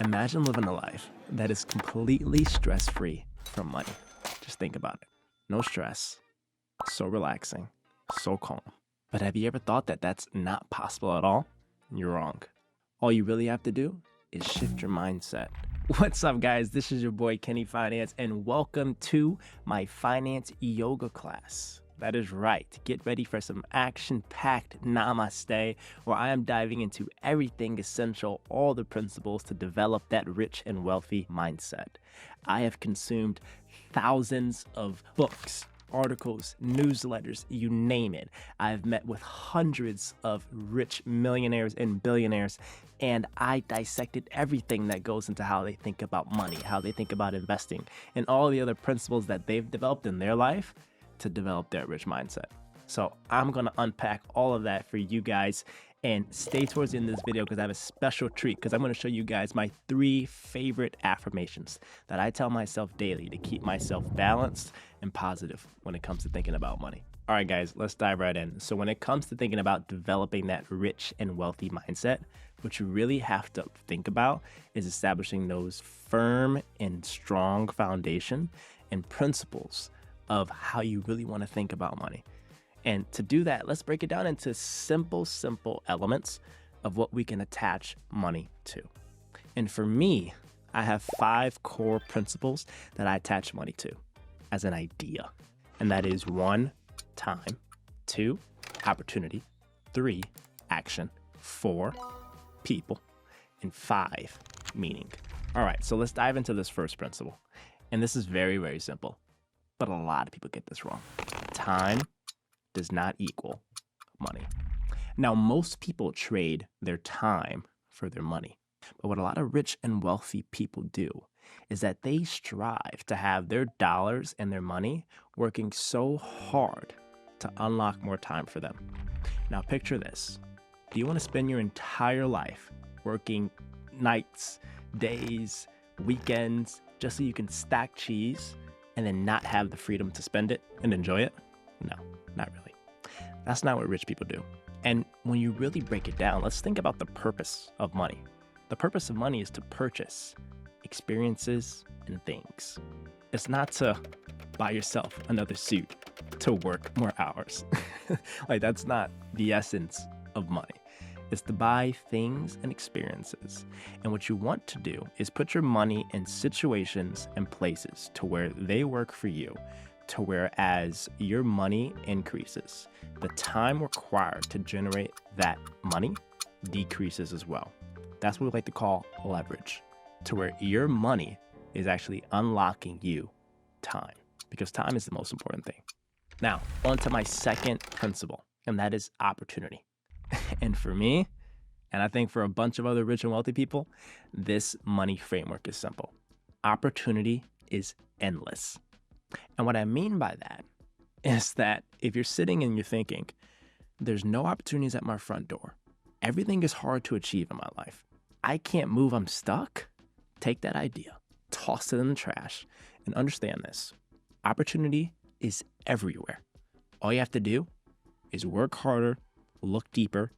Imagine living a life that is completely stress-free from money. Just think about it. No stress, so relaxing, so calm. But have you ever thought that that's not possible at all? You're wrong. All you really have to do is shift your mindset. What's up, guys? This is your boy Kenny Finance, and welcome to my finance yoga class. That is right. Get ready for some action-packed namaste, where I am diving into everything essential, all the principles to develop that rich and wealthy mindset. I have consumed thousands of books, articles, newsletters, you name it. I've met with hundreds of rich millionaires and billionaires, and I dissected everything that goes into how they think about money, how they think about investing, and all the other principles that they've developed in their life to develop their rich mindset. So I'm gonna unpack all of that for you guys, and stay towards the end of this video because I have a special treat, because I'm gonna show you guys my 3 favorite affirmations that I tell myself daily to keep myself balanced and positive when it comes to thinking about money. All right, guys, let's dive right in. So when it comes to thinking about developing that rich and wealthy mindset, what you really have to think about is establishing those firm and strong foundation and principles of how you really want to think about money. And to do that, let's break it down into simple elements of what we can attach money to. And for me, I have 5 core principles that I attach money to as an idea. And that is 1, time; 2, opportunity; 3, action; 4, people; and 5, meaning. All right, so let's dive into this first principle. And this is very simple, but a lot of people get this wrong. Time does not equal money. Now, most people trade their time for their money. But what a lot of rich and wealthy people do is that they strive to have their dollars and their money working so hard to unlock more time for them. Now, picture this. Do you want to spend your entire life working nights, days, weekends, just so you can stack cheese and then not have the freedom to spend it and enjoy it? No, not really. That's not what rich people do. And when you really break it down, let's think about the purpose of money. The purpose of money is to purchase experiences and things. It's not to buy yourself another suit to work more hours. Like, that's not the essence of money. It's to buy things and experiences. And what you want to do is put your money in situations and places to where they work for you, to where as your money increases, the time required to generate that money decreases as well. That's what we like to call leverage, to where your money is actually unlocking you time, because time is the most important thing. Now, on to my second principle, and that is opportunity. And for me, and I think for a bunch of other rich and wealthy people, this money framework is simple. Opportunity is endless. And what I mean by that is that if you're sitting and you're thinking, there's no opportunities at my front door, everything is hard to achieve in my life, I can't move, I'm stuck, take that idea, toss it in the trash, and understand this. Opportunity is everywhere. All you have to do is work harder, look deeper,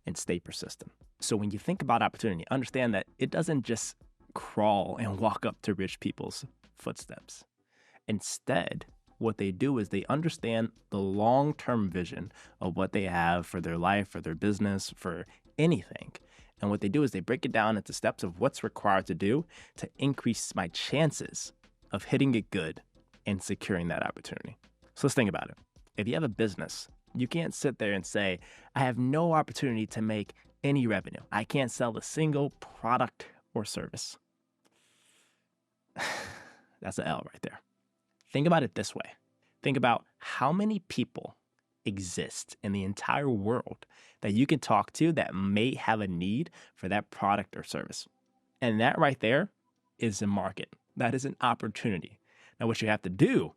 and stay persistent. So when you think about opportunity, understand that it doesn't just crawl and walk up to rich people's footsteps. Instead, what they do is they understand the long-term vision of what they have for their life, for their business, for anything. And what they do is they break it down into steps of what's required to do to increase my chances of hitting it good and securing that opportunity. So let's think about it. If you have a business, you can't sit there and say, I have no opportunity to make any revenue. I can't sell a single product or service. That's an L right there. Think about it this way. Think about how many people exist in the entire world that you can talk to that may have a need for that product or service. And that right there is a market. That is an opportunity. Now, what you have to do,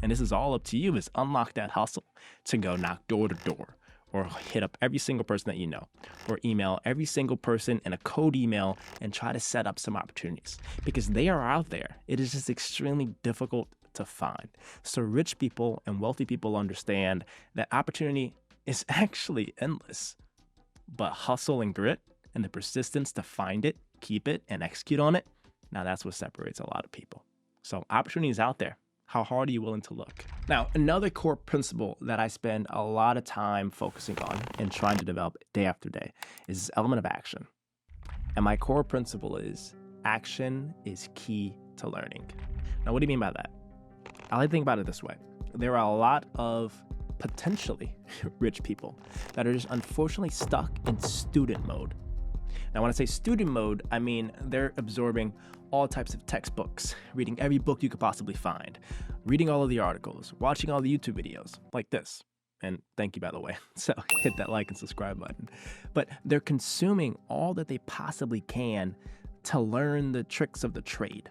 and this is all up to you, is unlock that hustle to go knock door to door, or hit up every single person that you know, or email every single person in a cold email and try to set up some opportunities, because they are out there. It is just extremely difficult to find. So rich people and wealthy people understand that opportunity is actually endless, but hustle and grit and the persistence to find it keep it and execute on it, now that's what separates a lot of people. So opportunity is out there. How hard are you willing to look? Now, another core principle that I spend a lot of time focusing on and trying to develop day after day is this element of action. And my core principle is action is key to learning. Now, what do you mean by that? I like to think about it this way. There are a lot of potentially rich people that are just unfortunately stuck in student mode. Now, when I say student mode, I mean they're absorbing all types of textbooks, reading every book you could possibly find, reading all of the articles, watching all the YouTube videos like this. And thank you, by the way. So hit that like and subscribe button. But they're consuming all that they possibly can to learn the tricks of the trade.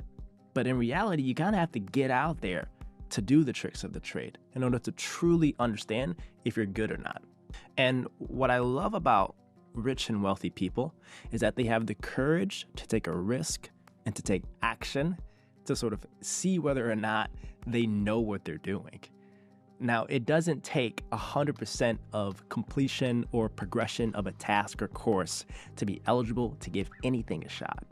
But in reality, you kind of have to get out there to do the tricks of the trade in order to truly understand if you're good or not. And what I love about rich and wealthy people is that they have the courage to take a risk and to take action to sort of see whether or not they know what they're doing. Now, it doesn't take 100% of completion or progression of a task or course to be eligible to give anything a shot.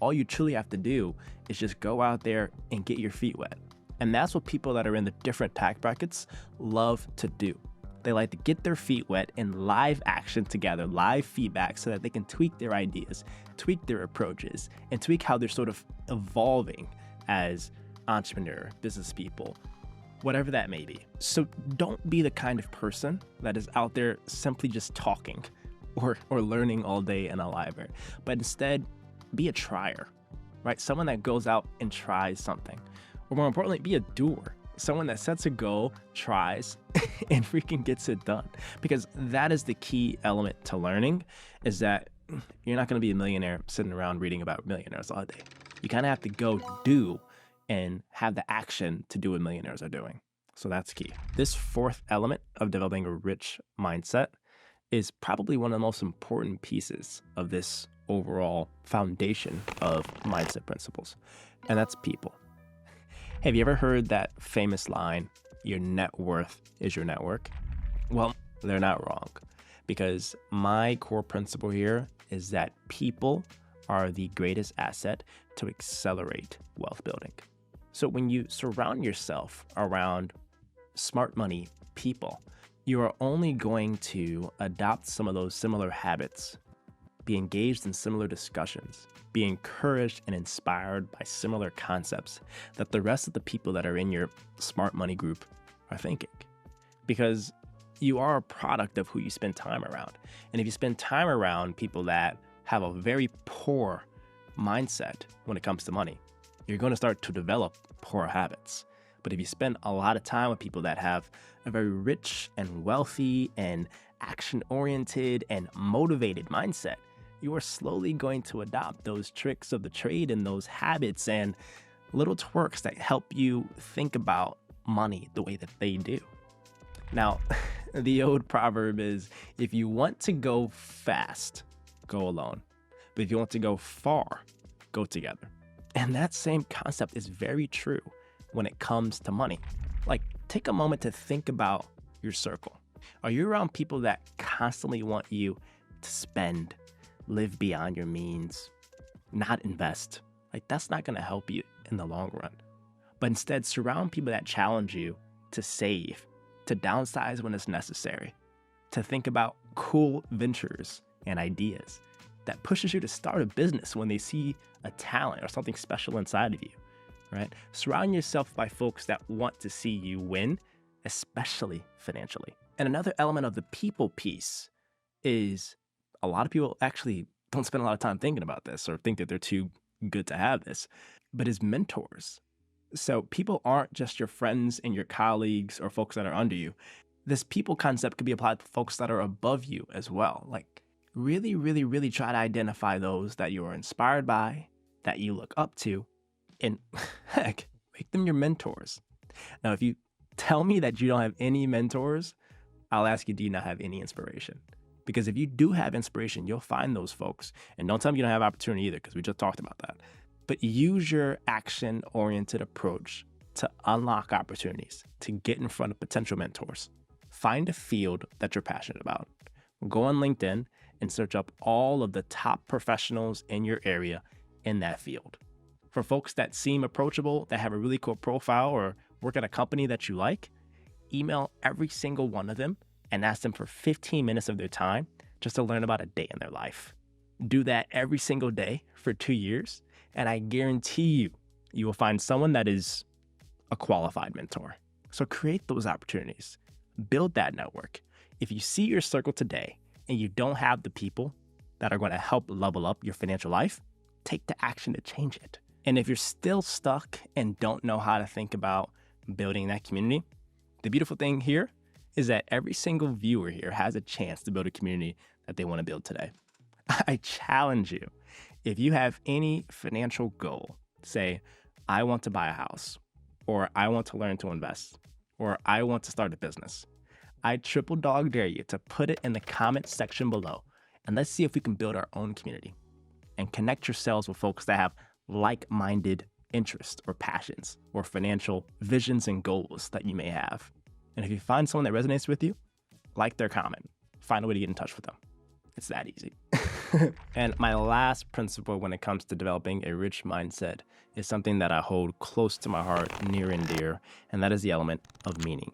All you truly have to do is just go out there and get your feet wet. And that's what people that are in the different tax brackets love to do. They like to get their feet wet in live action together, live feedback, so that they can tweak their ideas, tweak their approaches, and tweak how they're sort of evolving as entrepreneur, business people, whatever that may be. So don't be the kind of person that is out there simply just talking or learning all day in a library, but instead be a trier, right? Someone that goes out and tries something. Or more importantly, be a doer. Someone that sets a goal, tries, and freaking gets it done. Because that is the key element to learning, is that you're not going to be a millionaire sitting around reading about millionaires all day. You kind of have to go do and have the action to do what millionaires are doing. So that's key. This fourth element of developing a rich mindset is probably one of the most important pieces of this overall foundation of mindset principles, and that's people. Have you ever heard that famous line, your net worth is your network? Well, they're not wrong, because my core principle here is that people are the greatest asset to accelerate wealth building. So when you surround yourself around smart money people, you are only going to adopt some of those similar habits, be engaged in similar discussions, be encouraged and inspired by similar concepts that the rest of the people that are in your smart money group are thinking. Because you are a product of who you spend time around. And if you spend time around people that have a very poor mindset when it comes to money, you're going to start to develop poor habits. But if you spend a lot of time with people that have a very rich and wealthy and action-oriented and motivated mindset, you are slowly going to adopt those tricks of the trade and those habits and little twerks that help you think about money the way that they do. Now, the old proverb is, if you want to go fast, go alone. But if you want to go far, go together. And that same concept is very true when it comes to money. Like, take a moment to think about your circle. Are you around people that constantly want you to spend, live beyond your means, not invest? Like, that's not going to help you in the long run. But instead, surround people that challenge you to save, to downsize when it's necessary, to think about cool ventures and ideas, that pushes you to start a business when they see a talent or something special inside of you, right? Surround yourself by folks that want to see you win, especially financially. And another element of the people piece is a lot of people actually don't spend a lot of time thinking about this or think that they're too good to have this, but as mentors. So people aren't just your friends and your colleagues or folks that are under you. This people concept could be applied to folks that are above you as well. Like, really, really, really try to identify those that you are inspired by, that you look up to, and heck, make them your mentors. Now, if you tell me that you don't have any mentors, I'll ask you, do you not have any inspiration? Because if you do have inspiration, you'll find those folks. And don't tell me you don't have opportunity either, because we just talked about that. But use your action-oriented approach to unlock opportunities, to get in front of potential mentors. Find a field that you're passionate about. Go on LinkedIn and search up all of the top professionals in your area in that field. For folks that seem approachable, that have a really cool profile or work at a company that you like, email every single one of them and ask them for 15 minutes of their time just to learn about a day in their life. Do that every single day for 2 years, and I guarantee you will find someone that is a qualified mentor. So create those opportunities. Build that network. If you see your circle today and you don't have the people that are going to help level up your financial life, take the action to change it. And if you're still stuck and don't know how to think about building that community, the beautiful thing here is that every single viewer here has a chance to build a community that they want to build today. I challenge you, if you have any financial goal, say, I want to buy a house, or I want to learn to invest, or I want to start a business, I triple dog dare you to put it in the comment section below, and let's see if we can build our own community and connect yourselves with folks that have like-minded interests or passions or financial visions and goals that you may have. And if you find someone that resonates with you, like their comment, find a way to get in touch with them. It's that easy. And my last principle when it comes to developing a rich mindset is something that I hold close to my heart, near and dear, and that is the element of meaning.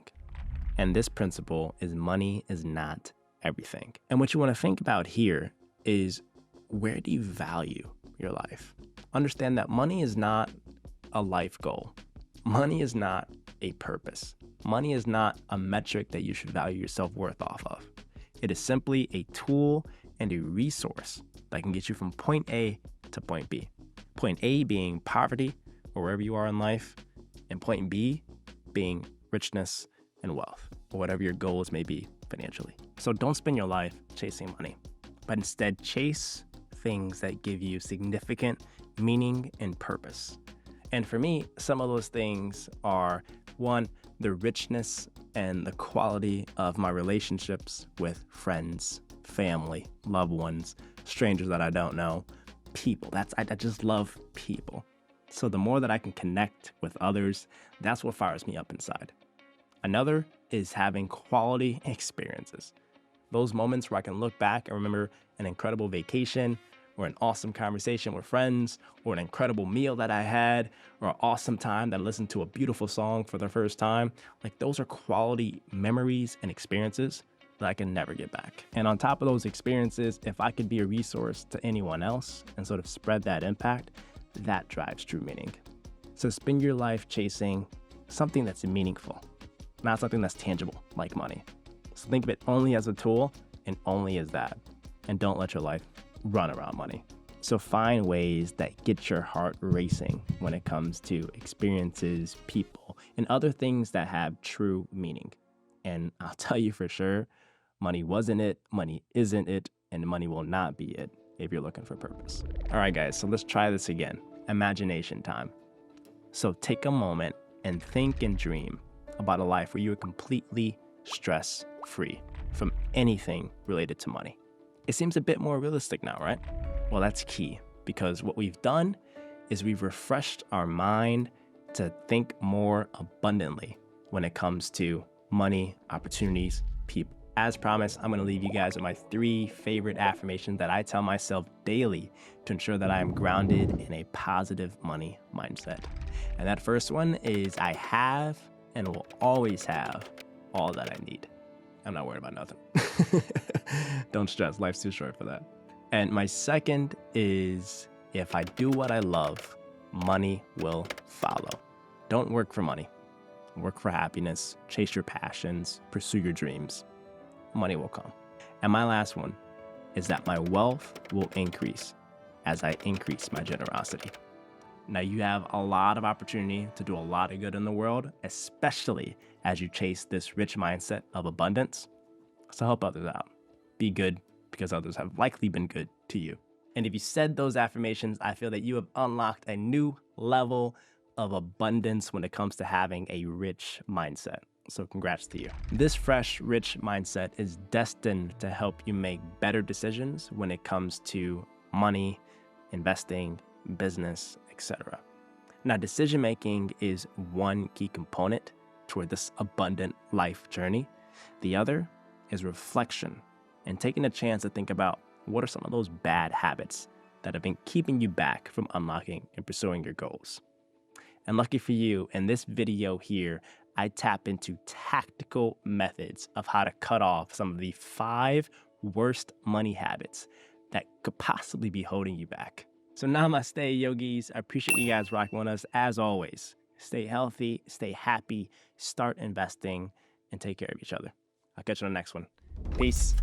And this principle is money is not everything. And what you want to think about here is, where do you value your life? Understand that money is not a life goal. Money is not a purpose. Money is not a metric that you should value your self-worth off of. It is simply a tool and a resource that can get you from point A to point B. Point A being poverty or wherever you are in life, and point B being richness and wealth, or whatever your goals may be financially. So don't spend your life chasing money, but instead chase things that give you significant meaning and purpose. And for me, some of those things are, one, the richness and the quality of my relationships with friends, family, loved ones, strangers that I don't know, people. I just love people. So the more that I can connect with others, that's what fires me up inside. Another is having quality experiences. Those moments where I can look back and remember an incredible vacation, or an awesome conversation with friends, or an incredible meal that I had, or an awesome time that I listened to a beautiful song for the first time. Like, those are quality memories and experiences that I can never get back. And on top of those experiences, if I could be a resource to anyone else and sort of spread that impact, that drives true meaning. So spend your life chasing something that's meaningful, not something that's tangible like money. So think of it only as a tool and only as that. And don't let your life run around money. So find ways that get your heart racing when it comes to experiences, people, and other things that have true meaning. And I'll tell you for sure, money wasn't it, money isn't it, and money will not be it if you're looking for purpose. All right, guys, so let's try this again. Imagination time. So take a moment and think and dream about a life where you are completely stress-free from anything related to money. It seems a bit more realistic now, right? Well, that's key, because what we've done is we've refreshed our mind to think more abundantly when it comes to money, opportunities, people. As promised, I'm going to leave you guys with my 3 favorite affirmations that I tell myself daily to ensure that I am grounded in a positive money mindset. And that first one is, I have and will always have all that I need. I'm not worried about nothing. Don't stress. Life's too short for that. And my second is, if I do what I love, money will follow. Don't work for money. Work for happiness. Chase your passions. Pursue your dreams. Money will come. And my last one is that my wealth will increase as I increase my generosity. Now, you have a lot of opportunity to do a lot of good in the world, especially as you chase this rich mindset of abundance. So help others out. Be good because others have likely been good to you. And if you said those affirmations, I feel that you have unlocked a new level of abundance when it comes to having a rich mindset. So congrats to you. This fresh, rich mindset is destined to help you make better decisions when it comes to money, investing, business, etc. Now, decision-making is one key component toward this abundant life journey. The other is reflection and taking a chance to think about What are some of those bad habits that have been keeping you back from unlocking and pursuing your goals? And lucky for you, in this video here, I tap into tactical methods of how to cut off some of the 5 worst money habits that could possibly be holding you back. So namaste, yogis. I appreciate you guys rocking with us. As always, stay healthy, stay happy, start investing, and take care of each other. I'll catch you on the next one. Peace.